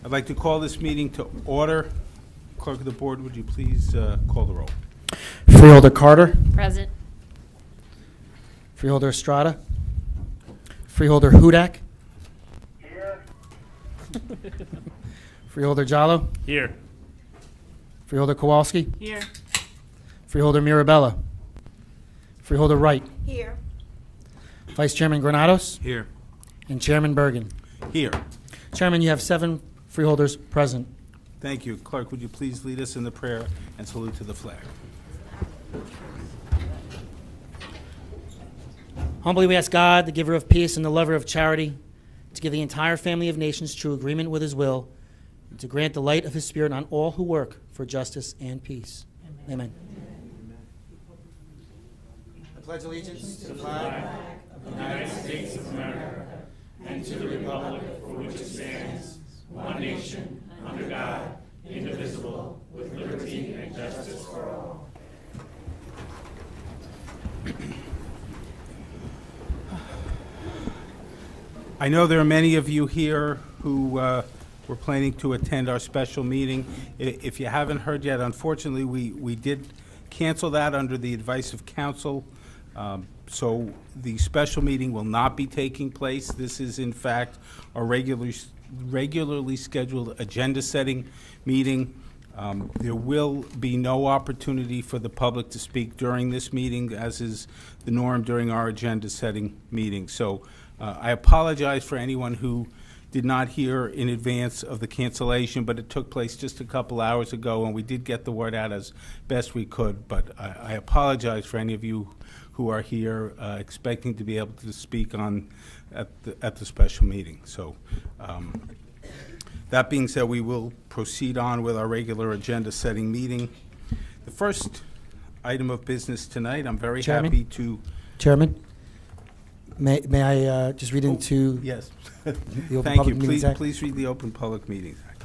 I'd like to call this meeting to order. Clerk of the board, would you please call the roll? Freeholder Carter. Present. Freeholder Estrada. Freeholder Hudak. Here. Freeholder Jallo. Here. Freeholder Kowalski. Here. Freeholder Mirabella. Freeholder Wright. Here. Vice Chairman Granados. Here. And Chairman Bergen. Here. Chairman, you have 7 freeholders present. Thank you. Clerk, would you please lead us in the prayer and salute to the flag? Humbly we ask God, the giver of peace and the lover of charity, to give the entire family of nations true agreement with his will, and to grant the light of his spirit on all who work for justice and peace. Amen. I pledge allegiance to the flag of the United States of America and to the republic for which it stands, one nation, under God, indivisible, with liberty and justice for all. I know there are many of you here who were planning to attend our special meeting. If you haven't heard yet, unfortunately, we did cancel that under the advice of counsel. So the special meeting will not be taking place. This is, in fact, a regularly scheduled agenda-setting meeting. There will be no opportunity for the public to speak during this meeting, as is the norm during our agenda-setting meeting. So I apologize for anyone who did not hear in advance of the cancellation, but it took place just a couple hours ago, and we did get the word out as best we could. But I apologize for any of you who are here expecting to be able to speak at the special meeting. So that being said, we will proceed on with our regular agenda-setting meeting. The first item of business tonight, I'm very happy to... Chairman? May I just read into yes. the Open Thank Public you. Meetings Act? Please read the Open Public Meetings Act.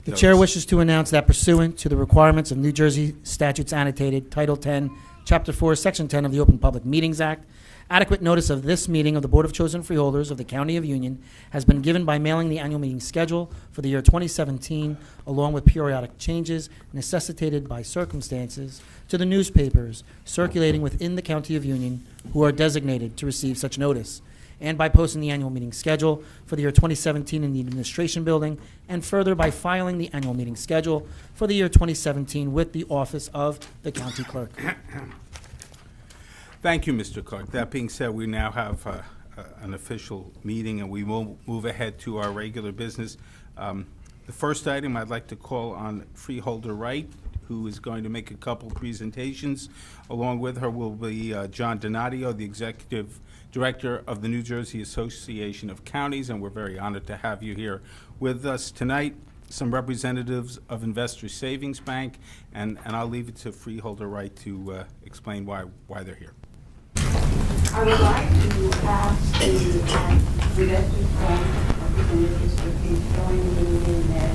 The chair wishes to announce that pursuant to the requirements of New Jersey statutes annotated, Title 10, Chapter 4, Section 10 of the Open Public Meetings Act, adequate notice of this meeting of the Board of Chosen Freeholders of the County of Union has been given by mailing the annual meeting schedule for the year 2017, along with periodic changes necessitated by circumstances, to the newspapers circulating within the County of Union who are designated to receive such notice, and by posting the annual meeting schedule for the year 2017 in the Administration Building, and further by filing the annual meeting schedule for the year 2017 with the Office of the County Clerk. Thank you, Mr. Clark. That being said, we now have an official meeting, and we will move ahead to our regular business. The first item, I'd like to call on Freeholder Wright, who is going to make a couple presentations. Along with her will be John Donadio, the Executive Director of the New Jersey Association of Counties, and we're very honored to have you here with us tonight. Some representatives of Investors Savings Bank, and I'll leave it to Freeholder Wright to explain why they're here. I would like to ask the Investors Bank representatives to please join me in that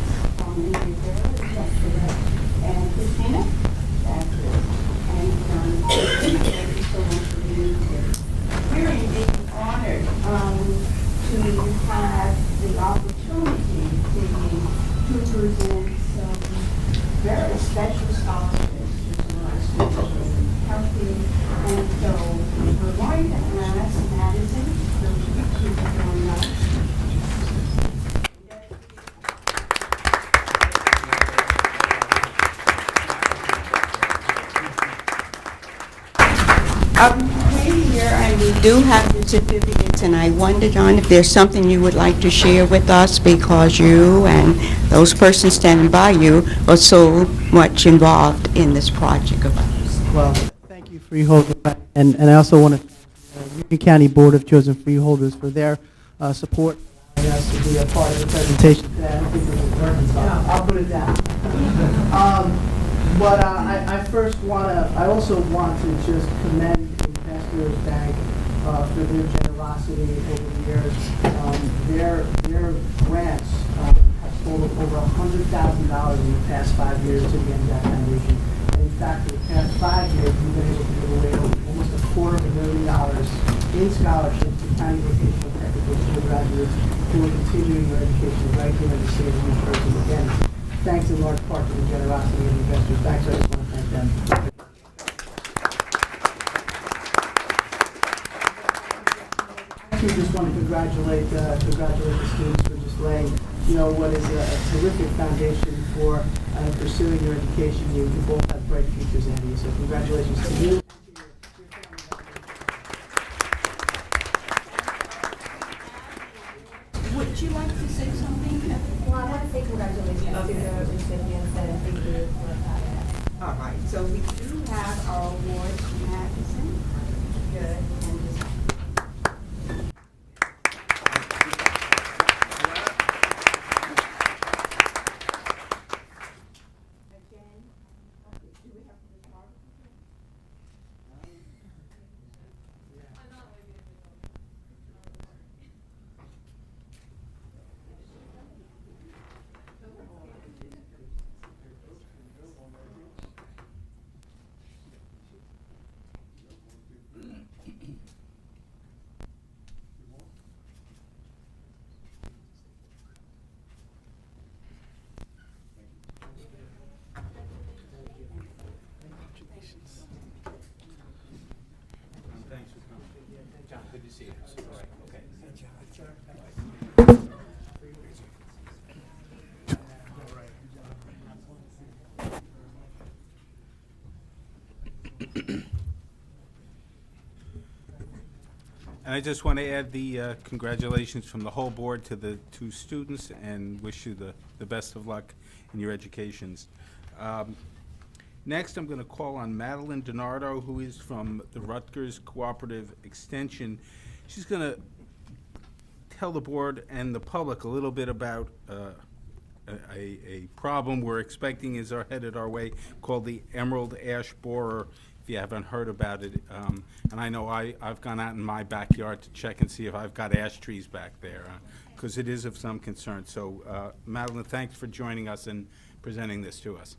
and Christina, that's it, and thank you so much for being here. We're indeed honored to have the opportunity to present some very special scholarships to our students in healthy, and so we're going to ask Madison to join us. We're here and we do have the certificates, and I wonder, John, if there's something you would like to share with us, because you and those persons standing by you are so much involved in this project of ours. Well, thank you, Freeholder, and I also want to thank the Union County Board of Chosen Freeholders for their support and us to be a part of the presentation today. I don't think there's a curtain, so I'll put it down. But I also want to just commend Investors Bank for their generosity over the years. Their grants have totaled over $100,000 in the past 5 years to the NJAC Foundation. And in fact, for the past 5 years, we've been able to give away almost $250,000 in scholarships to county vocational technical school graduates who are continuing their education very good to see everyone in person again. Thanks in large part to the generosity of investors. Thanks, I just want to thank them. I just want to congratulate the students for just laying, what is a terrific foundation for pursuing your education. You both have bright futures ahead of you, so congratulations to you. Would you like to say something? Well, I want to say congratulations to the recipients and thank you for that. All right, so we do have our awards, Madison. Good. And just again, do we have to start? Thanks for coming. John, good to see you. All right, okay. And I just want to add the congratulations from the whole board to the two students and wish you the best of luck in your educations. Next, I'm going to call on Madeline DiNardo, who is from the Rutgers Cooperative Extension. She's going to tell the board and the public a little bit about a problem we're expecting is headed our way called the emerald ash borer, if you haven't heard about it. And I know I've gone out in my backyard to check and see if I've got ash trees back there, because it is of some concern. So, Madeline, thanks for joining us and presenting this to us.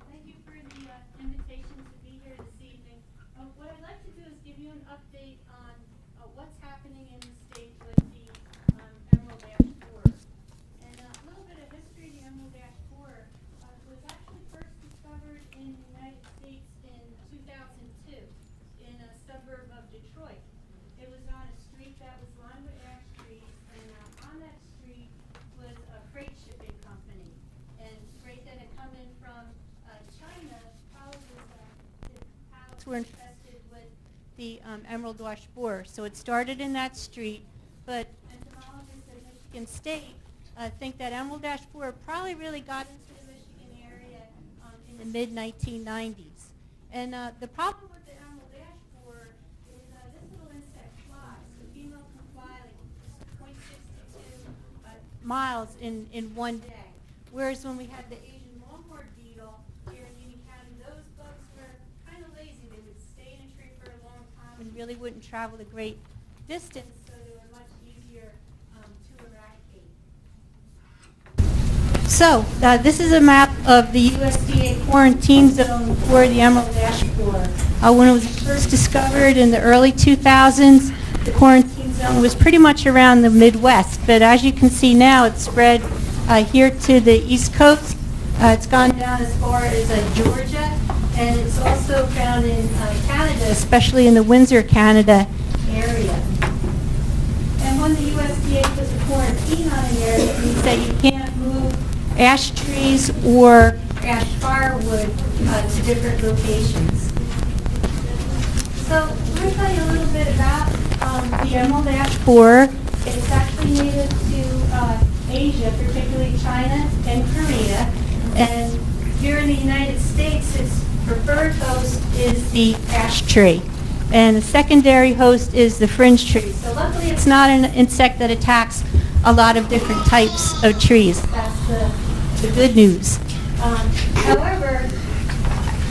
Thank you for the invitation to be here this evening. What I'd like to do is give you an update on what's happening in the state with the emerald ash borer. And a little bit of history of the emerald ash borer was actually first discovered in the United States in 2002 in a suburb of Detroit. It was on a street that was lined with ash trees, and on that street was a freight shipping company. And freight that had come in from China probably was the pallets were infested with the emerald ash borer. So it started in that street, but entomologists at Michigan State think that emerald ash borer probably really got into the Michigan area in the mid-1990s. And the problem with the emerald ash borer is this little insect flies. The female can fly like 0.62 miles in one day. Whereas when we had the Asian longhorn beetle here in Union County, those bugs were kind of lazy. They would stay in a tree for a long time and really wouldn't travel a great distance, so they were much easier to eradicate. So this is a map of the USDA quarantine zone for the emerald ash borer. When it was first discovered in the early 2000s, the quarantine zone was pretty much around the Midwest, but as you can see now, it's spread here to the East Coast. It's gone down as far as Georgia, and it's also found in Canada, especially in the Windsor, Canada area. And when the USDA puts a quarantine on an area, it means that you can't move ash trees or ash firewood to different locations. So let me tell you a little bit about the emerald ash borer. It's actually native to Asia, particularly China and Korea. And here in the United States, its preferred host is the ash tree. And the secondary host is the fringe tree. So luckily it's not an insect that attacks a lot of different types of trees. That's the good news. However,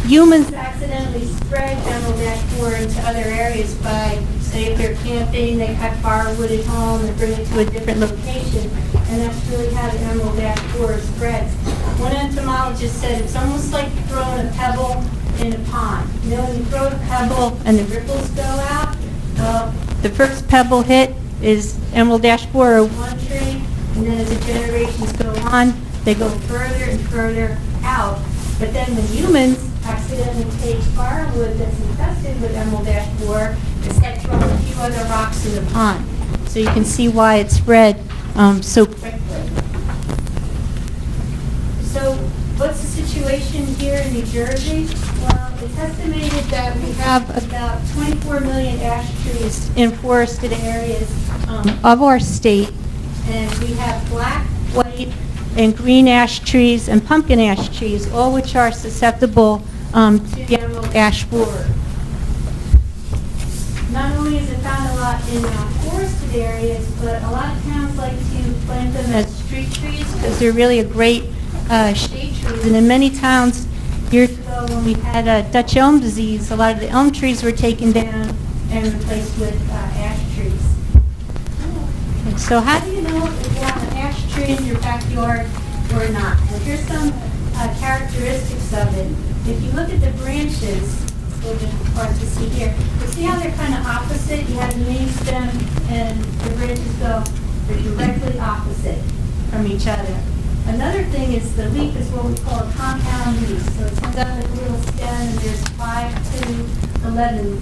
humans accidentally spread emerald ash borer into other areas by, say, if they're camping, they have firewood at home and bring it to a different location, and that's really how the emerald ash borer spreads. One entomologist said it's almost like throwing a pebble in a pond. You know, when you throw a pebble and the ripples go out, the first pebble hit is emerald ash borer one tree, And then as the generations go on, they go further and further out. But then when humans accidentally take firewood that's infested with emerald ash borer, it's like throwing a few other rocks in the pond. So you can see why it spread so quickly. So what's the situation here in New Jersey? Well, it's estimated that we have about 24 million ash trees in forested areas of our state. And we have black, white, and green ash trees and pumpkin ash trees, all which are susceptible to the emerald ash borer. Not only is it found a lot in forested areas, but a lot of towns like to plant them as street trees because they're really a great shade trees. And in many towns years ago when we had Dutch elm disease, a lot of the elm trees were taken down and replaced with ash trees. And so how do you know if you have an ash tree in your backyard or not? Well, here's some characteristics of it. If you look at the branches, it's a little bit hard to see here, but see how they're kind of opposite? You have the main stem and the branches they're directly opposite from each other. Another thing is the leaf is what we call a compound leaf. So it comes out like a little stem and there's 5 to 11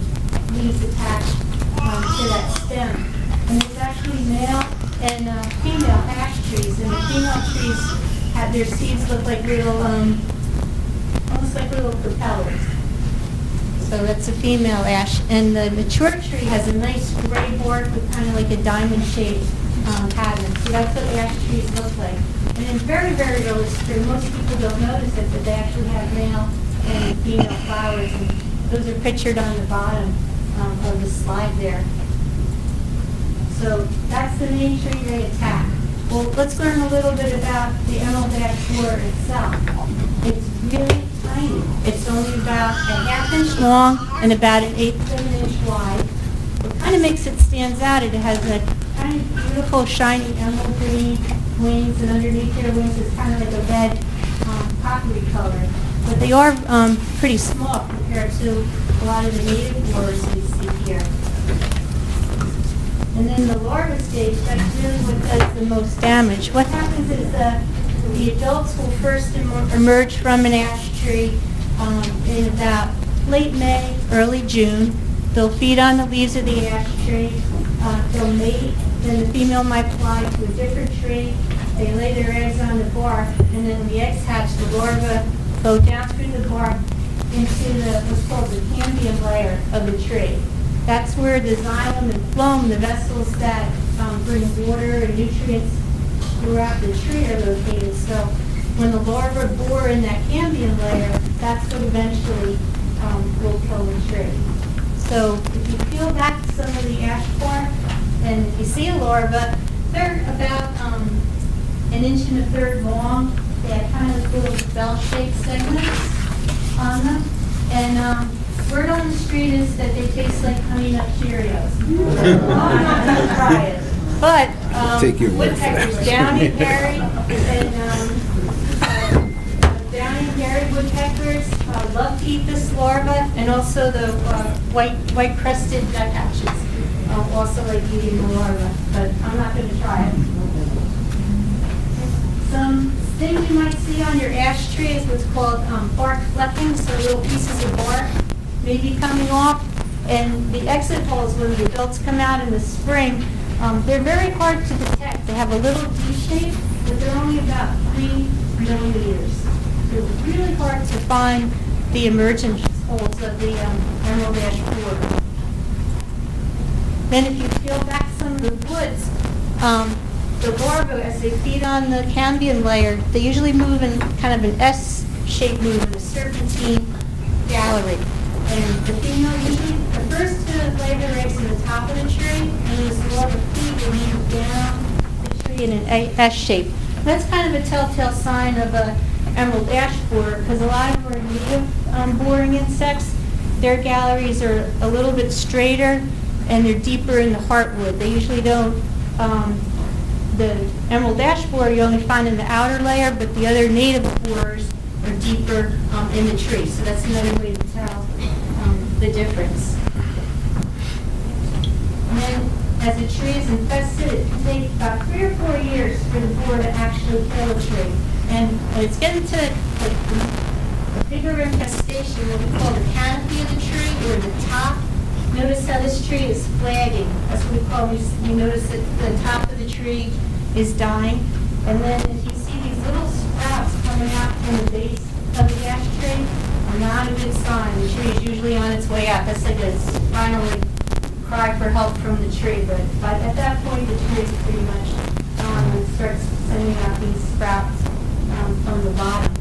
leaves attached to that stem. And there's actually male and female ash trees, and the female trees have their seeds look like little, almost like little propellers. So that's a female ash. And the mature tree has a nice gray bark with kind of like a diamond-shaped pattern. So that's what ash trees look like. And in very, very early spring, most people don't notice it, but they actually have male and female flowers. And those are pictured on the bottom of the slide there. So that's the main tree they attack. Well, let's learn a little bit about the emerald ash borer itself. It's really tiny. It's only about a ½ inch long and about an 1/8 of an inch wide. What kind of makes it stand out, it has a kind of beautiful, shiny emerald green wings, and underneath their wings is kind of like a red coppery color. But they are pretty small compared to a lot of the native borers we see here. And then the larva stage, that's really what does the most damage. What happens is the adults will first emerge from an ash tree in about late May, early June. They'll feed on the leaves of the ash tree. They'll mate. Then the female might fly to a different tree. They lay their eggs on the bark, and then when the eggs hatch, the larvae go down through the bark into what's called the cambium layer of the tree. That's where the xylem and phloem, the vessels that bring water and nutrients throughout the tree, are located. So when the larvae bore in that cambium layer, that's what eventually will kill the tree. So if you peel back some of the ash bark, and if you see a larva, they're about 1 1/3 inches long. They have kind of little bell-shaped segments on them. And word on the street is that they taste like Honey Nut Cheerios. I'm not going to try it. But woodpeckers, downy hairy, and downy hairy woodpeckers love to eat this larva, and also the white-crested nuthatches also like eating the larva. But I'm not going to try it. Some things you might see on your ash tree is what's called bark flecking, so little pieces of bark may be coming off. And the exit holes, when the adults come out in the spring, they're very hard to detect. They have a little D shape, but they're only about 3 millimeters. So it's really hard to find the emergence holes of the emerald ash borer. Then if you peel back some of the woods, the larvae, as they feed on the cambium layer, they usually move in kind of an S-shaped movement, a serpentine gallery. And the female usually, the first to lay their eggs in the top of the tree, and this larva feed will move down the tree in an S shape. That's kind of a telltale sign of a emerald ash borer, because a lot of our native boring insects, their galleries are a little bit straighter and they're deeper in the heartwood. They usually don't. The emerald ash borer you only find in the outer layer, but the other native borers are deeper in the tree. So that's another way to tell the difference. And then As the tree is infested, it can take about 3 or 4 years for the boar to actually kill a tree. And when it's getting to like, the bigger infestation, what we call the canopy of the tree, or the top, notice how this tree is flagging. That's what we call, we notice that the top of the tree is dying. And then if you see these little sprouts coming out from the base of the ash tree, are not a good sign. The tree is usually on its way out. That's like a finally cry for help from the tree. But at that point, the tree is pretty much gone and starts sending out these sprouts from the bottom.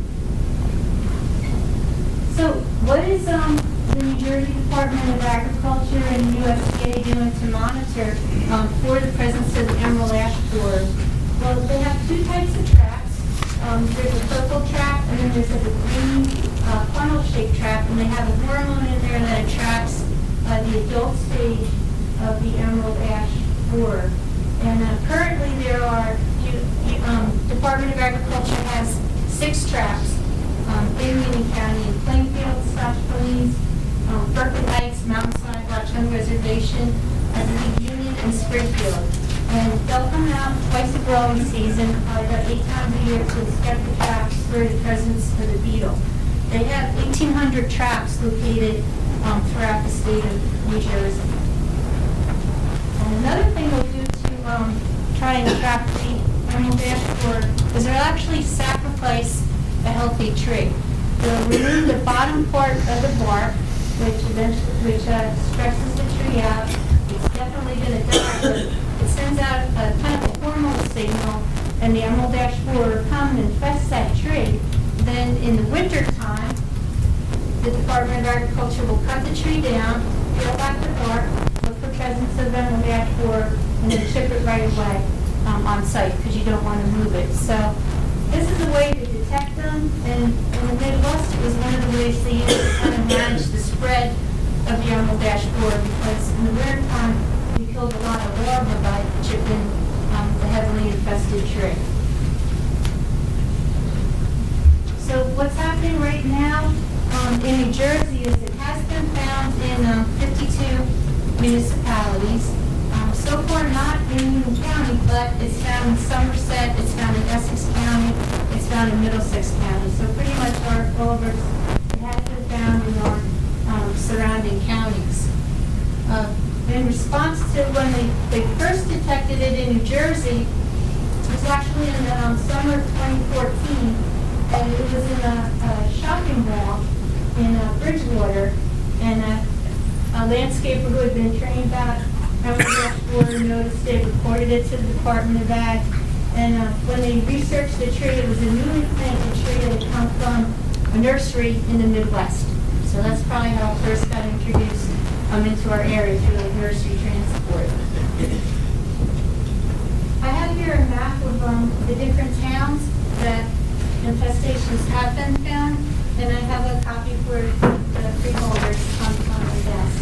So what is the New Jersey Department of Agriculture and USDA doing to monitor for the presence of the emerald ash borer? Well, they have 2 types of traps. There's a purple trap, and then there's a green funnel-shaped trap, and they have a hormone in there that attracts the adult stage of the emerald ash borer. And currently there are, Department of Agriculture has 6 traps in Linden County, in Plainfield, Scotch Plains, Berkeley Heights, Mountainside, Watchung Reservation, Union, and Springfield. And they'll come out twice a growing season, probably about 8 times a year, to inspect the traps for the presence of the beetle. They have 1,800 traps located throughout the state of New Jersey. And another thing we'll do to try and trap the emerald ash borer is they'll actually sacrifice a healthy tree. They'll remove the bottom part of the bark, which stresses the tree out. It's definitely going to die, but it sends out a kind of a hormone signal, and the emerald ash borer will come and infest that tree. Then in the winter time, the Department of Agriculture will cut the tree down, peel back the bark, look for presence of emerald ash borer, and then chip it right away on site, because you don't want to move it. So this is a way to detect them, and in the Midwest, it was one of the ways they used to kind of manage the spread of the emerald ash borer, because in the winter time, we killed a lot of larvae by chipping the heavily infested tree. So what's happening right now in New Jersey is it has been found in 52 municipalities. So far not in Linden County, but it's found in Somerset, it's found in Essex County, it's found in Middlesex County. So pretty much all over, it has been found in our surrounding counties. In response to when they first detected it in New Jersey, it was actually in the summer of 2014, and it was in a shopping mall in Bridgewater, and a landscaper who had been trained about emerald ash borer noticed it, reported it to the Department of Ag, and when they researched the tree, it was a newly planted tree that had come from a nursery in the Midwest. So that's probably how it first got introduced into our area through like nursery transport. I have here a map of the different towns that infestations have been found, and I have a copy for the freeholders on my desk.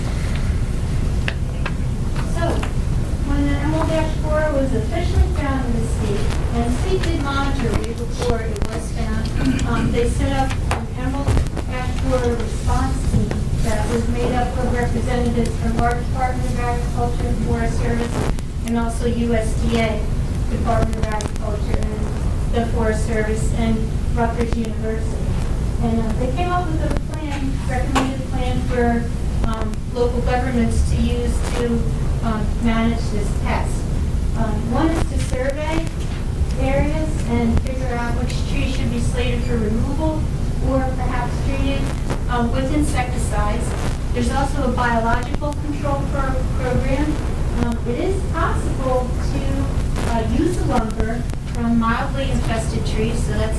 So, when the emerald ash borer was officially found in the state, and the state did monitor way before it was found, they set up an emerald ash borer response team that was made up of representatives from our Department of Agriculture and Forest Service, and also USDA, Department of Agriculture and the Forest Service, and Rutgers University. And they came up with a plan, recommended plan for local governments to use to manage this pest. One is to survey areas and figure out which trees should be slated for removal or perhaps treated with insecticides. There's also a biological control program. It is possible to use the lumber from mildly infested trees, so that's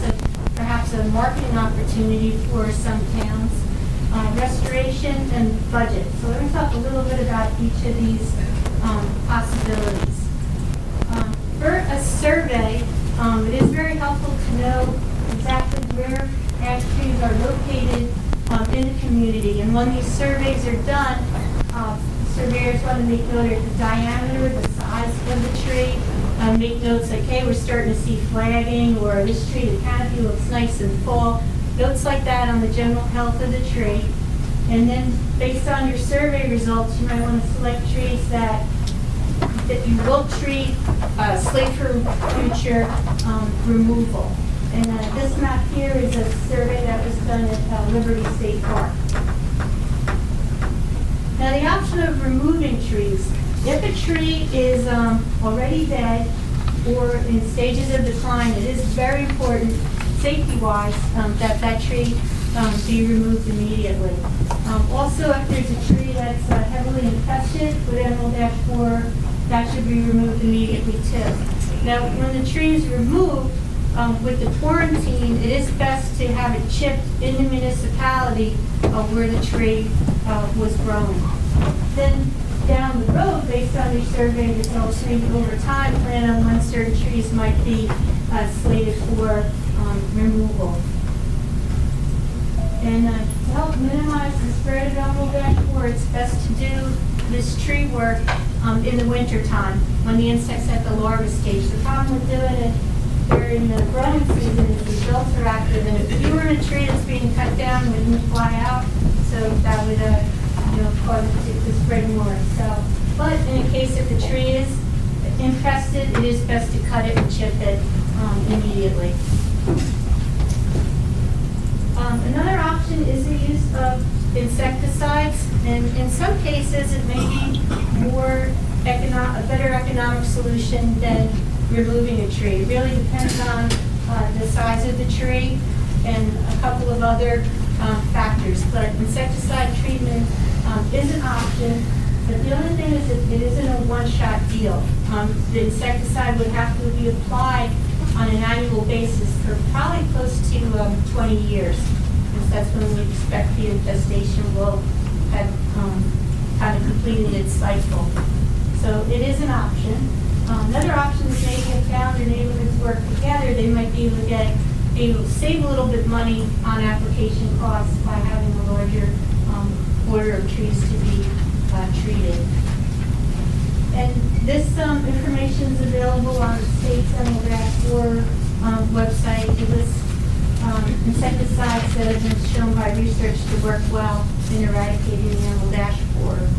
perhaps a marketing opportunity for some towns. Restoration and budget. So let me talk a little bit about each of these possibilities. For a survey, it is very helpful to know exactly where ash trees are located in the community. And when these surveys are done, surveyors want to make note of the diameter, the size of the tree, make notes like, hey, we're starting to see flagging, or this tree, the canopy looks nice and full. Notes like that on the general health of the tree. And then based on your survey results, you might want to select trees that that you will treat slate for future removal. And this map here is a survey that was done at Liberty State Park. Now, the option of removing trees. If a tree is already dead or in stages of decline, it is very important, safety-wise, that that tree be removed immediately. Also, if there's a tree that's heavily infested with emerald ash borer, that should be removed immediately too. Now, when the tree is removed, with the quarantine, it is best to have it chipped in the municipality where the tree was growing. Then down the road, based on your survey results, maybe over time, plan on when certain trees might be slated for removal. And to help minimize the spread of emerald ash borer, it's best to do this tree work in the winter time when the insect's at the larva stage. The problem with doing it during the growing season is the adults are active, and if you were in a tree that's being cut down, it wouldn't fly out, so that would cause it to spread more. So, but in a case if the tree is infested, it is best to cut it and chip it immediately. Another option is the use of insecticides, and in some cases it may be a better economic solution than removing a tree. It really depends on the size of the tree and a couple of other factors. But insecticide treatment is an option, but the only thing is that it isn't a one-shot deal. The insecticide would have to be applied on an annual basis for probably close to 20 years, because that's when we expect the infestation will have kind of completed its cycle. So it is an option. Another option is maybe if town or neighborhoods work together, they might be able to save a little bit money on application costs by having a larger order of trees to be treated. And this information is available on the state's emerald ash borer website. It lists insecticides that have been shown by research to work well in eradicating the emerald ash borer.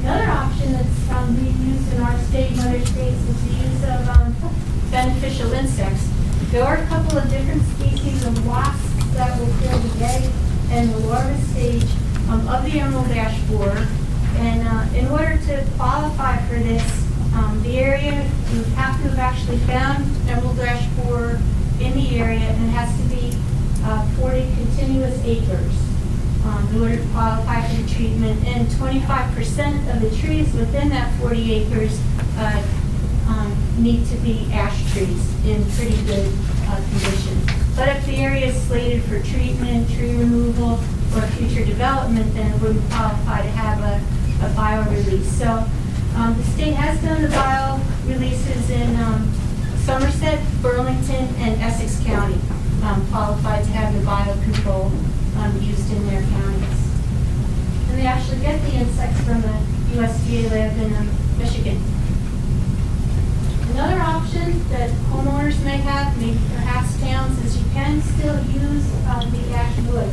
Another option that's being used in our state and other states is the use of beneficial insects. There are a couple of different species of wasps that will kill the egg and the larva stage of the emerald ash borer. And in order to qualify for this, the area, you have to have actually found emerald ash borer in the area, and it has to be 40 continuous acres in order to qualify for the treatment. And 25% of the trees within that 40 acres need to be ash trees in pretty good condition. But if the area is slated for treatment, tree removal, or future development, then it wouldn't qualify to have a bio-release. So the state has done the bio-releases in Somerset, Burlington, and Essex County, qualified to have the bio-control used in their counties. And they actually get the insects from the USDA lab in Michigan. Another option that homeowners may have, maybe perhaps towns, is you can still use the ash wood,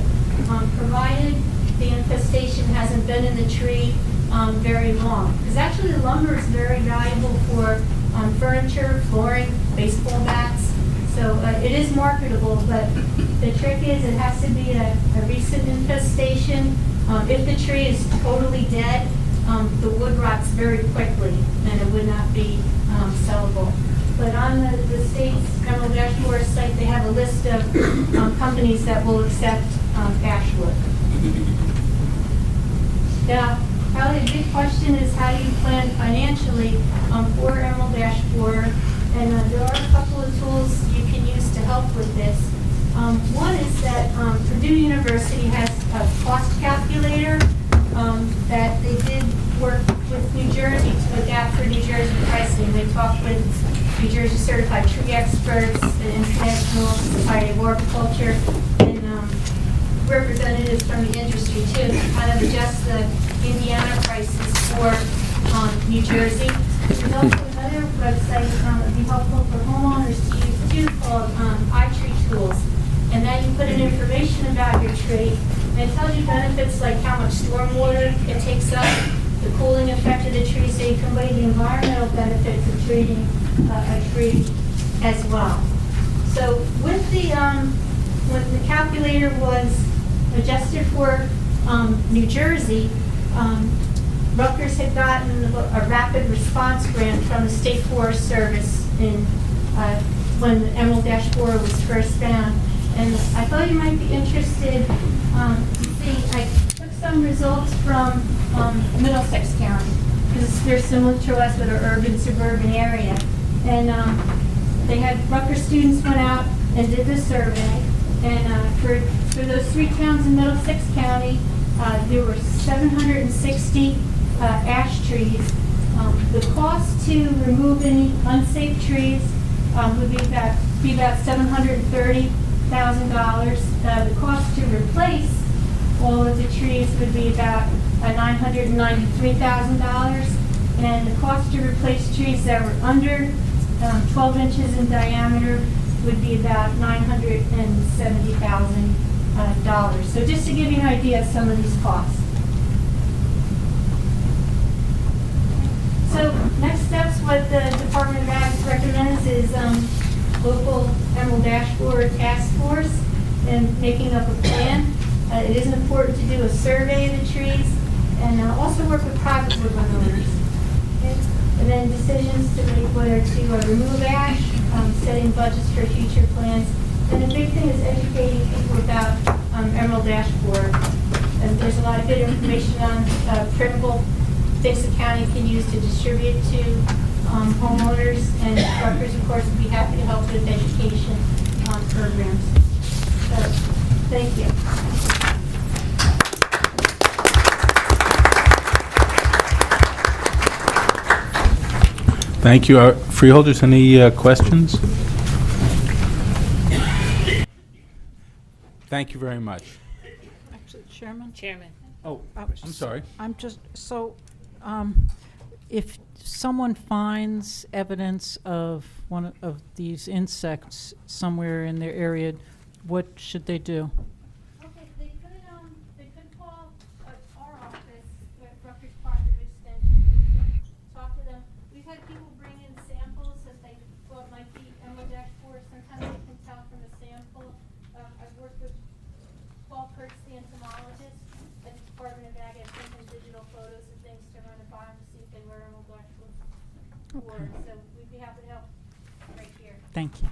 provided the infestation hasn't been in the tree very long. Because actually the lumber is very valuable for furniture, flooring, baseball bats. So it is marketable, but the trick is it has to be a recent infestation. If the tree is totally dead, the wood rots very quickly and it would not be sellable. But on the state's emerald ash borer site, they have a list of companies that will accept ash wood. Now, probably a big question is how do you plan financially for emerald ash borer? And there are a couple of tools you can use to help with this. One is that Purdue University has a cost calculator that they did work with New Jersey to adapt for New Jersey pricing. They talked with New Jersey certified tree experts, the International Society of Horticulture, and representatives from the industry too, to kind of adjust the Indiana prices for New Jersey. There's also another website that would be helpful for homeowners to use too, called iTree Tools. And then you put in information about your tree, and it tells you benefits like how much storm water it takes up, the cooling effect of the tree, so you can weigh the environmental benefits of treating a tree as well. So with when the calculator was adjusted for New Jersey, Rutgers had gotten a rapid response grant from the State Forest Service when the Emerald Ash Borer was first found. And I thought you might be interested to see, I took some results from Middlesex County, because they're similar to us with our urban-suburban area. And they had, Rutgers students went out and did the survey, and for those 3 towns in Middlesex County, there were 760 ash trees. The cost to remove any unsafe trees would be about $730,000. The cost to replace all of the trees would be about $993,000, and the cost to replace trees that were under 12 inches in diameter would be about $970,000. So just to give you an idea of some of these costs. So next steps, what the Department of Ag recommends is local Emerald Ash Borer task force and making up a plan. It is important to do a survey of the trees and also work with private woodland owners. Okay? And then decisions to make whether to remove ash, setting budgets for future plans. And the big thing is educating people about Emerald Ash Borer. And there's a lot of good information on printable things the county can use to distribute to homeowners, and Rutgers, of course, would be happy to help with education programs. So, thank you. Thank you. Freeholders, any questions? Thank you very much. Actually, Chairman? Oh, I'm sorry. I'm just, so, if someone finds evidence of one of these insects somewhere in their area, what should they do? Okay, they could call our office at Rutgers Department of Extension. We can talk to them. We've had people bring in samples that they thought might be Emerald Ash Borer. Sometimes they can tell from a sample. I've worked with Paul Kurtz, the entomologist at the Department of Ag. I've sent him digital photos and things to run it by them to see if they were Emerald Ash Borer. So we'd be happy to help right here. Thank you.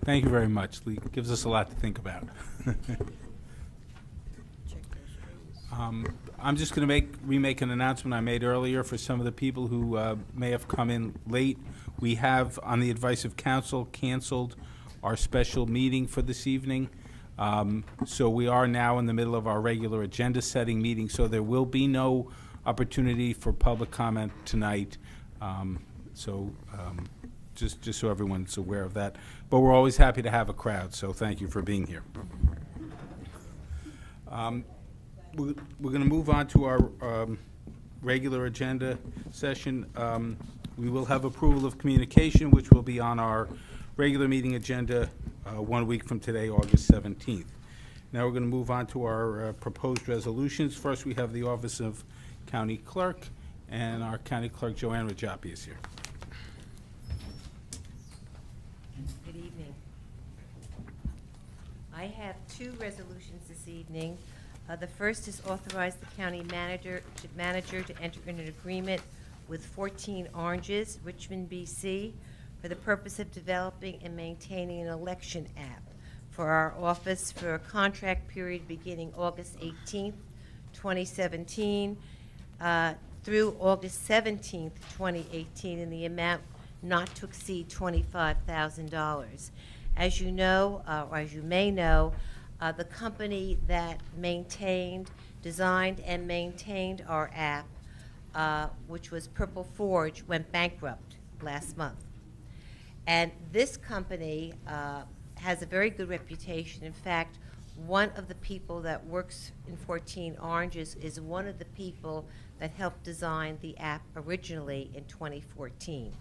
Thank you very much. Lee, gives us a lot to think about. I'm just going to remake an announcement I made earlier for some of the people who may have come in late. We have, on the advice of council, canceled our special meeting for this evening. So we are now in the middle of our regular agenda setting meeting, so there will be no opportunity for public comment tonight. Just so everyone's aware of that. But we're always happy to have a crowd, so thank you for being here. We're going to move on to our regular agenda session. We will have approval of communication, which will be on our regular meeting agenda 1 week from today, August 17th. Now we're going to move on to our proposed resolutions. First, we have the Office of County Clerk, and our County Clerk, Joanne Rajapi, is here. Good evening. I have 2 resolutions this evening. The first is authorize the county manager to enter in an agreement with 14 Oranges, Richmond, BC, for the purpose of developing and maintaining an election app for our office for a contract period beginning August 18th, 2017 through August 17th, 2018 in the amount not to exceed $25,000. As you know, or as you may know, the company that designed and maintained our app, which was Purple Forge, went bankrupt last month. And this company has a very good reputation. In fact, one of the people that works in 14 Oranges is one of the people that helped design the app originally in 2014.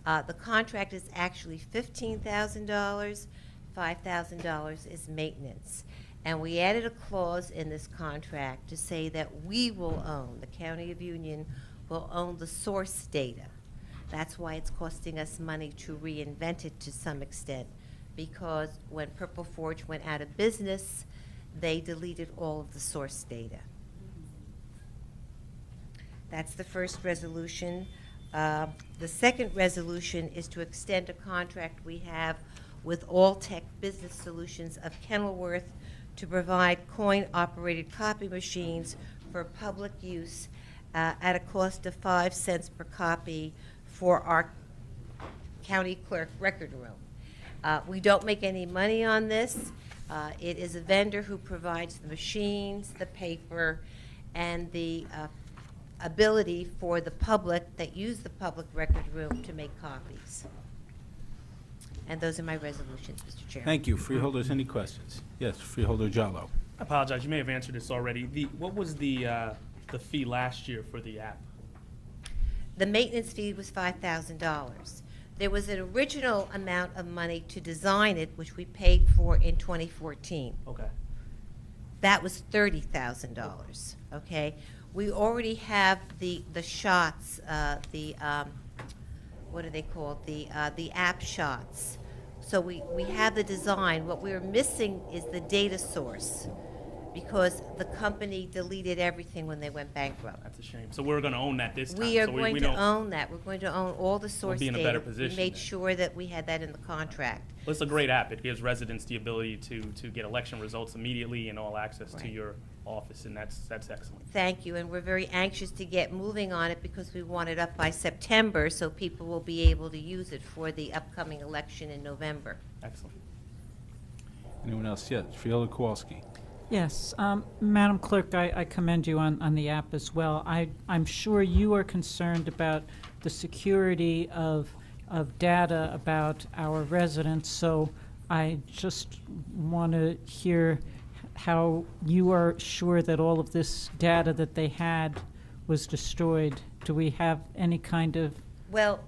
The contract is actually $15,000. $5,000 is maintenance. And we added a clause in this contract to say that we will own, the County of Union will own the source data. That's why it's costing us money to reinvent it to some extent, because when Purple Forge went out of business, they deleted all of the source data. That's the first resolution. The second resolution is to extend a contract we have with Alltech Business Solutions of Kenilworth to provide coin-operated copy machines for public use at a cost of 5 cents per copy for our county clerk record room. We don't make any money on this. It is a vendor who provides the machines, the paper, and the ability for the public that use the public record room to make copies. And those are my resolutions, Mr. Chairman. Thank you. Freeholders, any questions? Yes, Freeholder Jallo. I apologize. You may have answered this already. What was the fee last year for the app? The maintenance fee was $5,000. There was an original amount of money to design it, which we paid for in 2014. Okay. That was $30,000, okay? We already have the shots, what are they called? The app shots. So we have the design. What we're missing is the data source, because the company deleted everything when they went bankrupt. That's a shame. So we're going to own that this time. We are so going to own that. We're going to own all the source be in a data. better position We made then. sure that we had that in the contract. Well, it's a great app. It gives residents the ability to get election results immediately and all access to Right. your office, and that's excellent. Thank you, and we're very anxious to get moving on it because we want it up by September so people will be able to use it for the upcoming election in November. Excellent. Anyone else? Yes, Freeholder Kowalski. Yes, Madam Clerk, I commend you on the app as well. I'm sure you are concerned about the security of data about our residents, so I just want to hear how you are sure that all of this data that they had was destroyed. Do we have any kind of Well,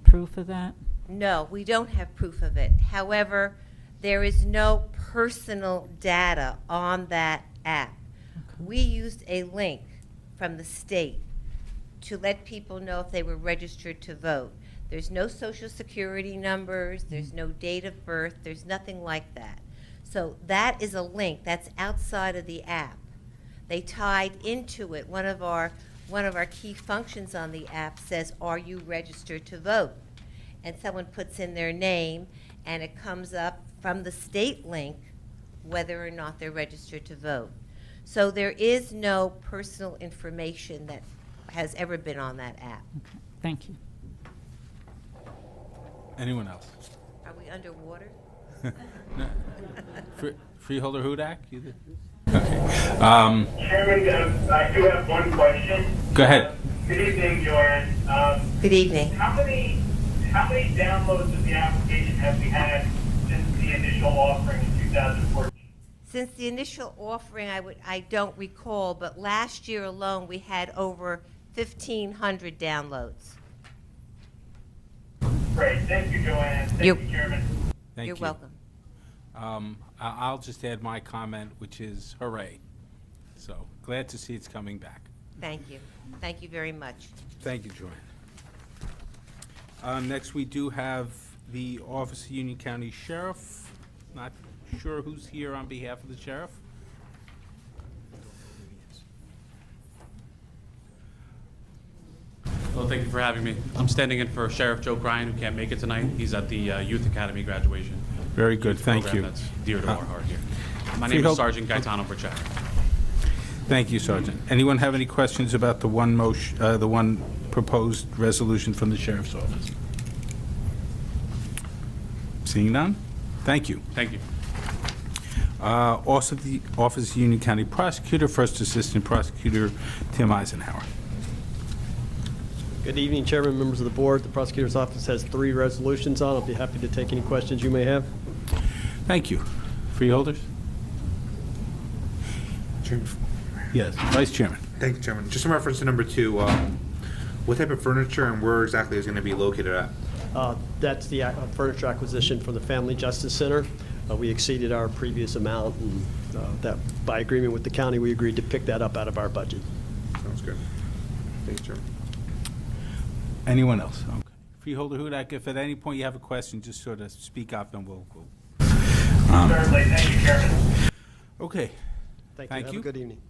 proof of that? no, we don't have proof of it. However, there is no personal data on that app. We used a link from the state to let people know if they were registered to vote. There's no social security numbers, there's no date of birth, there's nothing like that. So that is a link that's outside of the app. They tied into it. One of our key functions on the app says, "Are you registered to vote?" And someone puts in their name, and it comes up from the state link whether or not they're registered to vote. So there is no personal information that has ever been on that app. Okay, thank you. Anyone else? Are we underwater? No. Freeholder Hudak? You did? Chairman, I do have one question. Go ahead. Good evening, Joanne. Good evening. How many downloads of the application have we had since the initial offering in 2014? Since the initial offering, I don't recall, but last year alone, we had over 1,500 downloads. Great, thank you, Joanne. Thank You're- you, Chairman. Thank You're you. welcome. I'll just add my comment, which is hooray. So glad to see it's coming back. Thank you. Thank you very much. Thank you, Joanne. Next, we do have the Office of Union County Sheriff. Not sure who's here on behalf of the sheriff. Well, thank you for having me. I'm standing in for Sheriff Joe Bryan, who can't make it tonight. He's at the Youth Academy graduation. Very good, thank program you. That's dear to our heart here. My name Freehold- is Sergeant Gaetano Bracciano. Thank you, Sergeant. Anyone have any questions about the one proposed resolution from the sheriff's office? Seeing none? Thank you. Thank you. Also, the Office of Union County Prosecutor, First Assistant Prosecutor Tim Eisenhower. Good evening, Chairman, members of the board. The prosecutor's office has 3 resolutions on. I'll be happy to take any questions you may have. Thank you. Freeholders? Yes, Vice Chairman. Thank you, Chairman. Just in reference to number 2, what type of furniture and where exactly is going to be located at? That's the furniture acquisition from the Family Justice Center. We exceeded our previous amount, and that by agreement with the county, we agreed to pick that up out of our budget. Sounds good. Thanks, Chairman. Anyone else? Okay. Freeholder Hudak, if at any point you have a question, just sort of speak up and we'll. Certainly, thank you, Chairman. Okay. Thank Thank you. Have you. a good evening.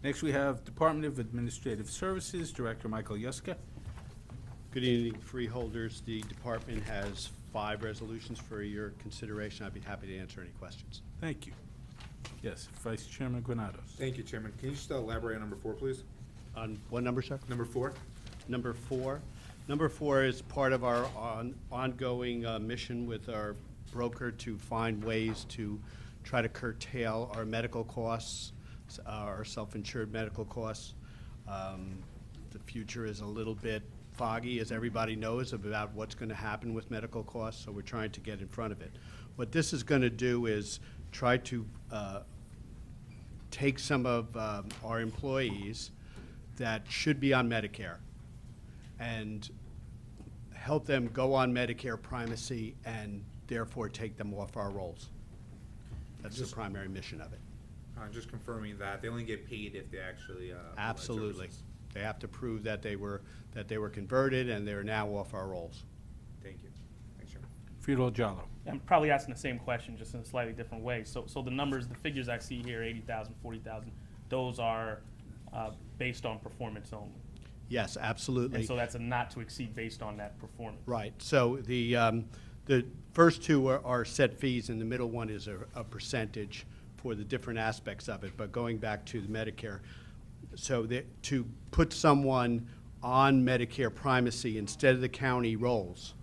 Next, we have Department of Administrative Services, Director Michael Yuska. Good evening, freeholders. The department has 5 resolutions for your consideration. I'd be happy to answer any questions. Thank you. Yes, Vice Chairman Granados. Thank you, Chairman. Can you just elaborate on number 4, please? On what number, sir? Number 4? Number 4. Number 4 is part of our ongoing mission with our broker to find ways to try to curtail our medical costs, our self-insured medical costs. The future is a little bit foggy, as everybody knows, about what's going to happen with medical costs, so we're trying to get in front of it. What this is going to do is try to take some of our employees that should be on Medicare and help them go on Medicare primacy and therefore take them off our rolls. That's the primary mission of it. Just confirming that they only get paid if they actually provide Absolutely. services. They have to prove that they were converted and they're now off our rolls. Thank you. Thanks, Chairman. Freeholder Jallo. I'm probably asking the same question, just in a slightly different way. So the numbers, the figures I see here, 80,000, 40,000, those are based on performance only. Yes, absolutely. And so that's a not to exceed based on that performance. Right. So the first 2 are set fees, and the middle one is a percentage for the different aspects of it. But going back to the Medicare, so to put someone on Medicare primacy instead of the county rolls,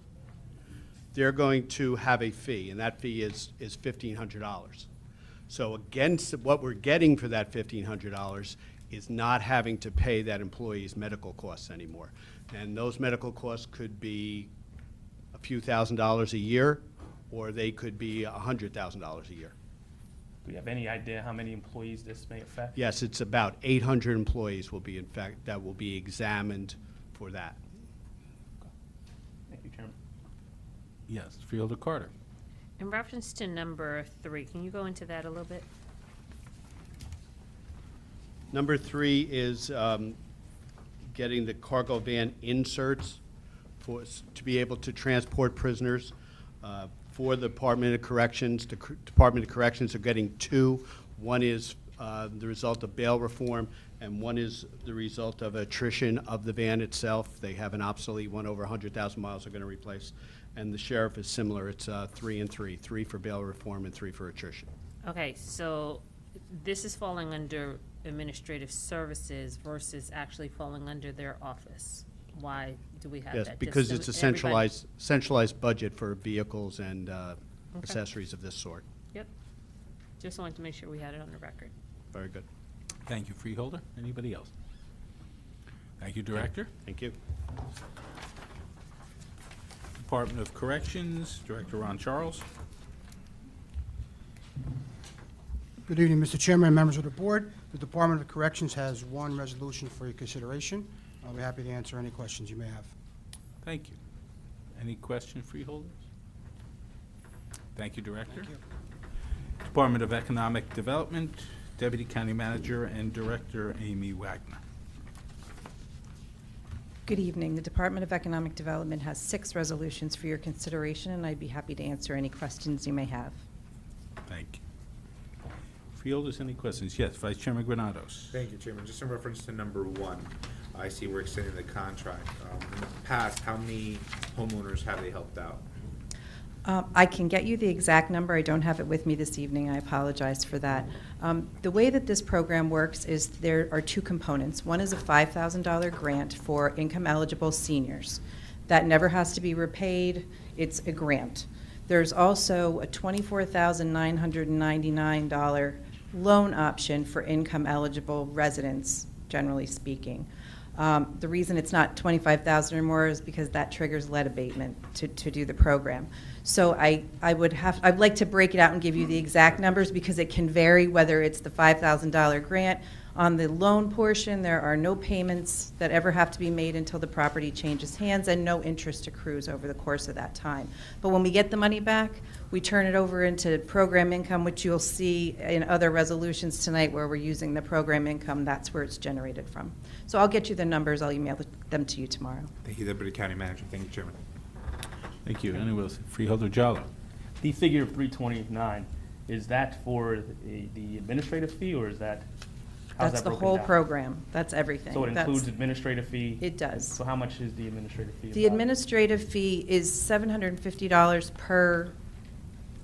they're going to have a fee, and that fee is $1,500. So against what we're getting for that $1,500 is not having to pay that employee's medical costs anymore. And those medical costs could be a few $1,000s a year, or they could be $100,000 a year. Do you have any idea how many employees this may affect? Yes, it's about 800 employees that will be examined for that. Thank you, Chairman. Yes, Freeholder Carter. In reference to number 3, can you go into that a little bit? Number 3 is getting the cargo van inserts to be able to transport prisoners. For the Department of Corrections, the Department of Corrections are getting 2. One is the result of bail reform, and one is the result of attrition of the van itself. They have an obsolete one over 100,000 miles they're going to replace. And the sheriff is similar. It's 3 and 3, 3 for bail reform and 3 for attrition. Okay, so this is falling under administrative services versus actually falling under their office. Why do we have Yes, that? because Just it's a everybody- centralized budget for vehicles and accessories of this sort. Yep. Just wanted to make sure we had it on the record. Very good. Thank you, Freeholder. Anybody else? Thank you, Director. Thank you. Department of Corrections, Director Ron Charles. Good evening, Mr. Chairman and members of the board. The Department of Corrections has 1 resolution for your consideration. I'll be happy to answer any questions you may have. Thank you. Any questions, Freeholders? Thank you, Director. Thank you. Department of Economic Development, Deputy County Manager and Director Amy Wagner. Good evening. The Department of Economic Development has 6 resolutions for your consideration, and I'd be happy to answer any questions you may have. Thank you. Freeholders, any questions? Yes, Vice Chairman Granados. Thank you, Chairman. Just in reference to number 1, I see we're extending the contract. In the past, how many homeowners have they helped out? I can get you the exact number. I don't have it with me this evening. I apologize for that. The way that this program works is there are 2 components. One is a $5,000 grant for income-eligible seniors. That never has to be repaid. It's a grant. There's also a $24,999 loan option for income-eligible residents, generally speaking. The reason it's not $25,000 or more is because that triggers lead abatement to do the program. So I'd like to break it out and give you the exact numbers because it can vary whether it's the $5,000 grant On the loan portion, there are no payments that ever have to be made until the property changes hands, and no interest accrues over the course of that time. But when we get the money back, we turn it over into program income, which you'll see in other resolutions tonight where we're using the program income. That's where it's generated from. So I'll get you the numbers. I'll email them to you tomorrow. Thank you, Deputy County Manager. Thank you, Chairman. Thank you. Anyone else? Freeholder Jallo. The figure of 329, is that for the administrative fee, or is that? How's That's that the broken whole down? program. That's everything. So it That's- includes administrative fee? It does. So how much is the administrative fee? The about? administrative fee is $750 per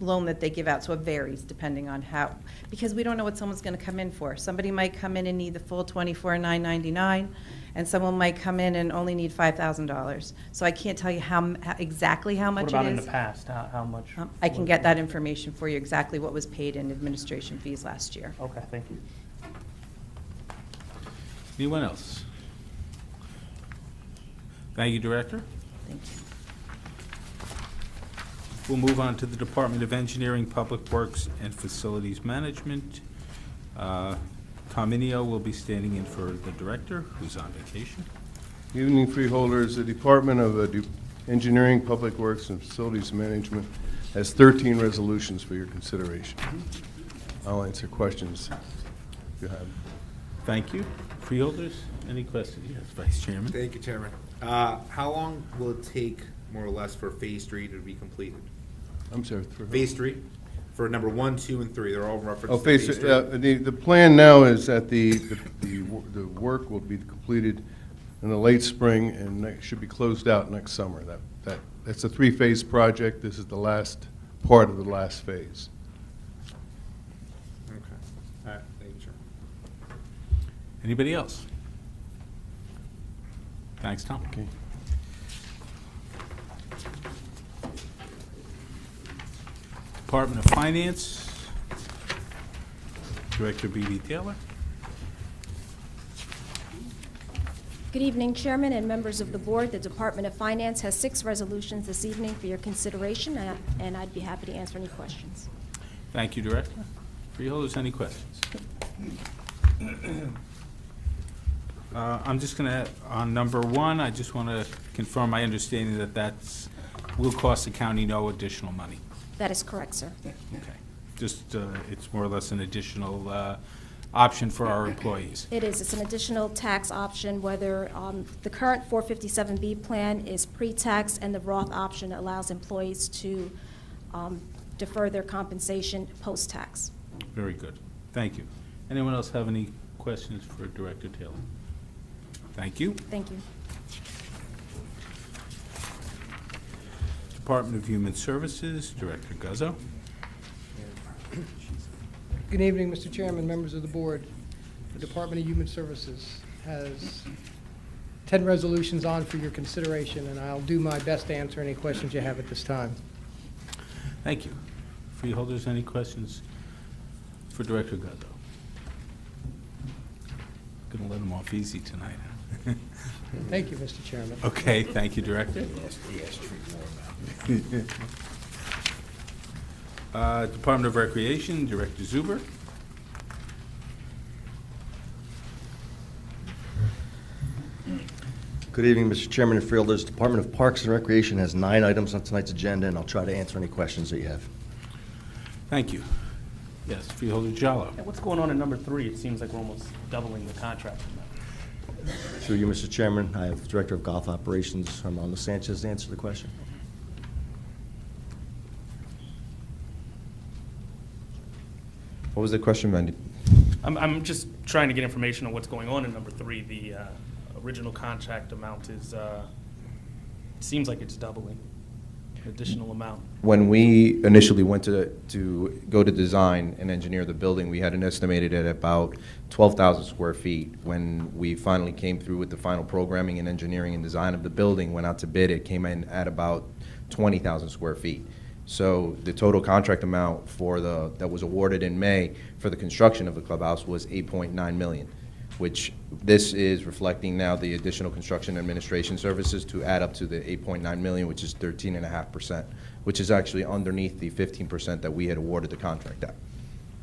loan that they give out, so it varies depending on how, because we don't know what someone's going to come in for. Somebody might come in and need the full $24,999, and someone might come in and only need $5,000. So I can't tell you exactly how much it is. What about in the past? How much? I can get that information for you, exactly what was paid in administration fees last year. Okay, thank you. Anyone else? Thank you, Director. Thank you. We'll move on to the Department of Engineering, Public Works, and Facilities Management. Tom Minio will be standing in for the Director, who's on vacation. Evening, Freeholders. The Department of Engineering, Public Works, and Facilities Management has 13 resolutions for your consideration. I'll answer questions if you have. Thank you. Freeholders, any questions? Yes, Vice Chairman. Thank you, Chairman. How long will it take, more or less, for Phase 3 to be completed? I'm sorry. Phase 3? For number 1, 2, and 3, they're all referenced Oh, to Phase 3. the plan now is that the work will be completed in the late spring and should be closed out next summer. That's a 3-phase project. This is the last part of the last phase. Okay. All right, thank you, Chairman. Anybody else? Thanks, Tom. Okay. Department of Finance, Director B.D. Taylor. Good evening, Chairman and members of the Board. The Department of Finance has 6 resolutions this evening for your consideration, and I'd be happy to answer any questions. Thank you, Director. Freeholders, any questions? I'm just going to, on number 1, I just want to confirm my understanding that that's, will cost the county no additional money. That is correct, sir. Okay. Just, it's more or less an additional option for our employees. It is. It's an additional tax option, whether the current 457B plan is pre-tax and the Roth option allows employees to defer their compensation post-tax. Very good. Thank you. Anyone else have any questions for Director Taylor? Thank you. Thank you. Department of Human Services, Director Guzzo. Good evening, Mr. Chairman, members of the Board. The Department of Human Services has 10 resolutions on for your consideration, and I'll do my best to answer any questions you have at this time. Thank you. Freeholders, any questions for Director Guzzo? Going to let him off easy tonight. Thank you, Mr. Chairman. Okay, thank you, Director. Department of Recreation, Director Zuber. Good evening, Mr. Chairman and Freeholders. Department of Parks and Recreation has 9 items on tonight's agenda, and I'll try to answer any questions that you have. Thank you. Yes, Freeholder Jallo. What's going on in number 3? It seems like we're almost doubling the contract amount. Through you, Mr. Chairman, I have Director of Golf Operations, Armando Sanchez, to answer the question. What was the question, Mandy? I'm just trying to get information on what's going on in number 3. The original contract amount is, seems like it's doubling, additional amount. When we initially went to go to design and engineer the building, we had it estimated at about 12,000 square feet. When we finally came through with the final programming and engineering and design of the building, went out to bid, it came in at about 20,000 square feet. So the total contract amount for that was awarded in May for the construction of the clubhouse was $8.9 million, which this is reflecting now the additional construction administration services to add up to the $8.9 million, which is 13.5%, which is actually underneath the 15% that we had awarded the contract at.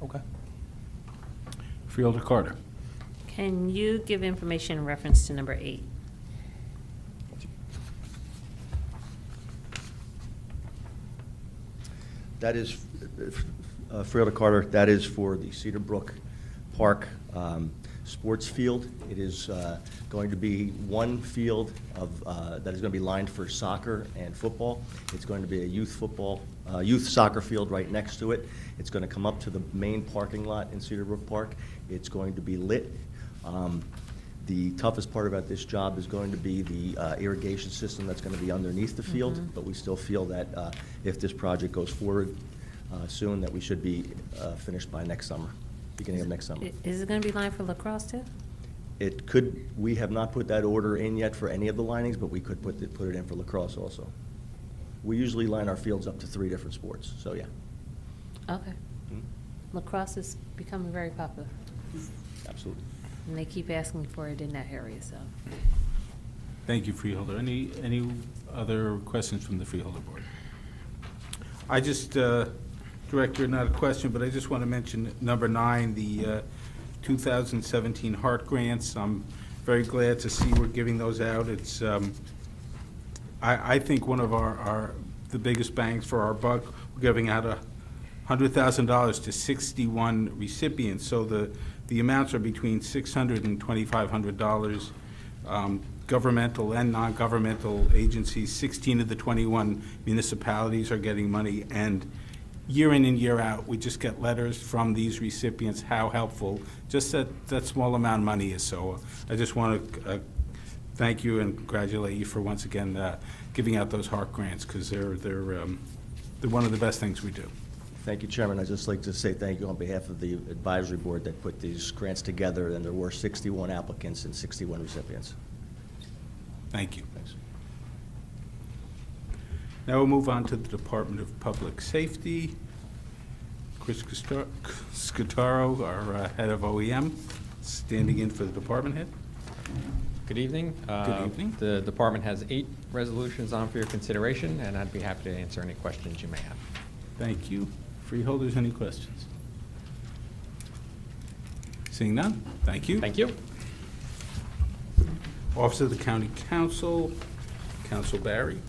Okay. Freeholder Carter. Can you give information in reference to number 8? That is, Freeholder Carter, that is for the Cedar Brook Park sports field. It is going to be one field of, that is going to be lined for soccer and football. It's going to be a youth soccer field right next to it. It's going to come up to the main parking lot in Cedar Brook Park. It's going to be lit. The toughest part about this job is going to be the irrigation system that's going to be underneath the field, but we still feel that if this project goes forward soon, that we should be finished by next summer, beginning of next summer. Is it going to be lined for lacrosse too? It could, we have not put that order in yet for any of the linings, but we could put it in for lacrosse also. We usually line our fields up to 3 different sports, so yeah. Okay. Lacrosse is becoming very popular. Absolutely. And they keep asking for it in that area, so. Thank you, Freeholder. Any other questions from the Freeholder Board? I just, Director, not a question, but I just want to mention number 9, the 2017 Heart Grants. I'm very glad to see we're giving those out. It's, I think one of the biggest bangs for our buck. We're giving out $100,000 to 61 recipients. So the amounts are between $600 and $2,500. Governmental and non-governmental agencies, 16 of the 21 municipalities are getting money, and year in and year out, we just get letters from these recipients how helpful just that small amount of money is. So I just want to thank you and congratulate you for once again giving out those Heart Grants, because they're one of the best things we do. Thank you, Chairman. I'd just like to say thank you on behalf of the advisory board that put these grants together, and there were 61 applicants and 61 recipients. Thank you. Thanks. Now we'll move on to the Department of Public Safety. Chris Scutaro, our head of OEM, standing in for the department head. Good evening. Good evening. The department has 8 resolutions on for your consideration, and I'd be happy to answer any questions you may have. Thank you. Freeholders, any questions? Seeing none, thank you. Thank you. Office of the County Council, Council Barry.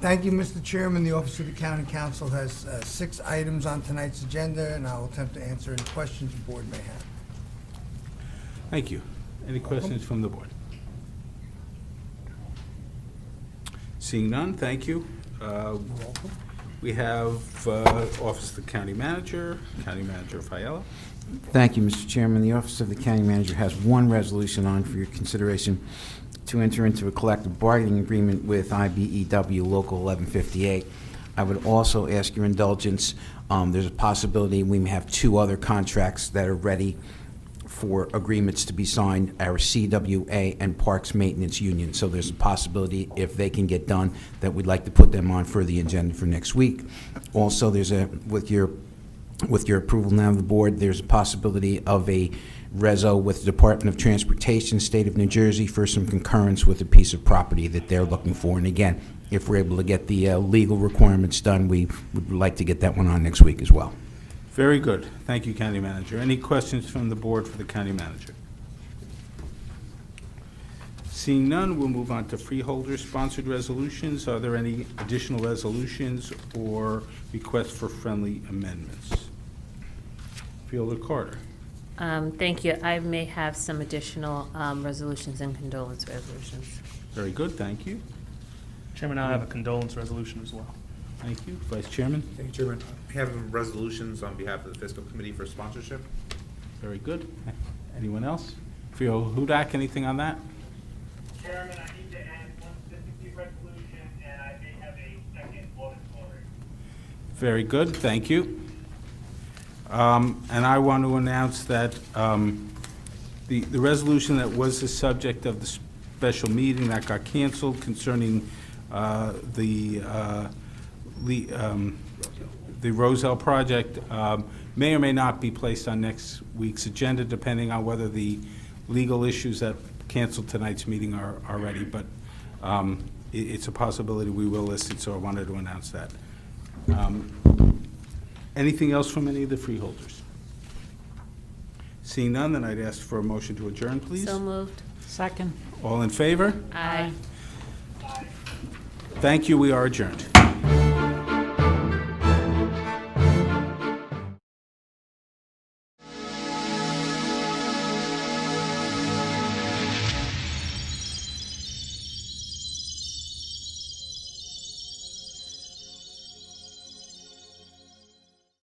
Thank you, Mr. Chairman. The Office of the County Council has 6 items on tonight's agenda, and I will attempt to answer any questions the board may have. Thank you. Any questions from the board? Seeing none, thank you. We have Office of the County Manager Fiala. Thank you, Mr. Chairman. The Office of the County Manager has 1 resolution on for your consideration to enter into a collective bargaining agreement with IBEW Local 1158. I would also ask your indulgence. There's a possibility we may have 2 other contracts that are ready for agreements to be signed, our CWA and Parks Maintenance Union. So there's a possibility, if they can get done, that we'd like to put them on for the agenda for next week. Also, there's with your approval now of the board, there's a possibility of a reso with the Department of Transportation, State of New Jersey, for some concurrence with a piece of property that they're looking for. And again, if we're able to get the legal requirements done, we would like to get that one on next week as well. Very good. Thank you, County Manager. Any questions from the board for the County Manager? Seeing none, we'll move on to Freeholder-sponsored resolutions. Are there any additional resolutions or requests for friendly amendments? Freeholder Carter. Thank you. I may have some additional resolutions and condolence resolutions. Very good. Thank you. Chairman, I have a condolence resolution as well. Thank you. Vice Chairman. Thank you, Chairman. We have resolutions on behalf of the Fiscal Committee for sponsorship. Very good. Anyone else? Freeholder Hudak, anything on that? Chairman, I need to add one specific resolution, and I may have a second auditory. Very good. Thank you. And I want to announce that the resolution that was the subject of the special meeting that got canceled concerning the Roselle project may or may not be placed on next week's agenda, depending on whether the legal issues that canceled tonight's meeting are ready. But it's a possibility we will list it, so I wanted to announce that. Anything else from any of the freeholders? Seeing none, then I'd ask for a motion to adjourn, please. So moved. Second. All in favor? Aye. Thank you, we are adjourned.